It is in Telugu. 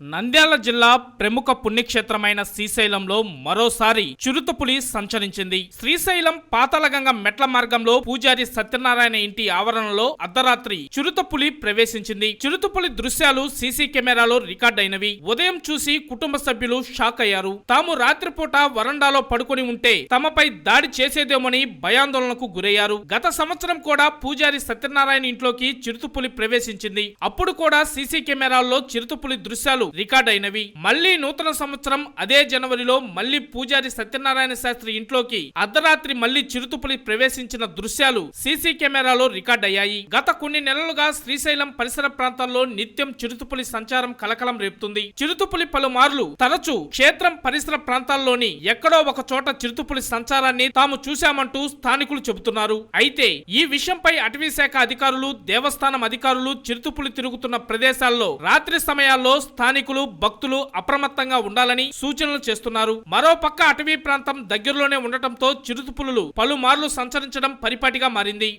నంద్యాల జిల్లా ప్రముఖ పుణ్యక్షేత్రమైన శ్రీశైలంలో మరోసారి చిరుతపులి సంచరించింది. శ్రీశైలం పాతాళగంగ మెట్ల మార్గంలో పూజారి సత్యనారాయణ ఇంటి ఆవరణలో అర్ధరాత్రి చిరుతపులి ప్రవేశించింది. చిరుతపులి దృశ్యాలు సీసీ కెమెరాలో రికార్డైనవి. ఉదయం చూసి కుటుంబ సభ్యులు షాక్ అయ్యారు. తాము రాత్రిపూట వరండాలో పడుకొని ఉంటే తమపై దాడి చేసేదేమోని భయాందోళనకు గురయ్యారు. గత సంవత్సరం కూడా పూజారి సత్యనారాయణ ఇంట్లోకి చిరుతపులి ప్రవేశించింది. అప్పుడు కూడా సీసీ కెమెరాల్లో చిరుతపులి దృశ్యాలు రికార్డ్ అయినవి. మళ్లీ నూతన సంవత్సరం అదే జనవరిలో మళ్లీ పూజారి సత్యనారాయణ శాస్త్రి ఇంట్లోకి అర్ధరాత్రి మళ్లీ చిరుతపులి ప్రవేశించిన దృశ్యాలు సీసీ కెమెరాలో రికార్డ్ అయ్యాయి. గత కొన్ని నెలలుగా శ్రీశైలం పరిసర ప్రాంతాల్లో నిత్యం చిరుతపులి సంచారం కలకలం రేపుతుంది. చిరుతపులి పలుమార్లు తరచూ క్షేత్రం పరిసర ప్రాంతాల్లోని ఎక్కడో ఒక చోట చిరుతపులి సంచారాన్ని తాము చూశామంటూ స్థానికులు చెబుతున్నారు. అయితే ఈ విషయంపై అటవీ శాఖ అధికారులు, దేవస్థానం అధికారులు చిరుతపులి తిరుగుతున్న ప్రదేశాల్లో రాత్రి సమయాల్లో స్థానికులు, భక్తులు అప్రమత్తంగా ఉండాలని సూచనలు చేస్తున్నారు. మరోపక్క అటవీ ప్రాంతం దగ్గరలోనే ఉండటంతో చిరుతపులులు పలుమార్లు సంచరించడం పరిపాటిగా మారింది.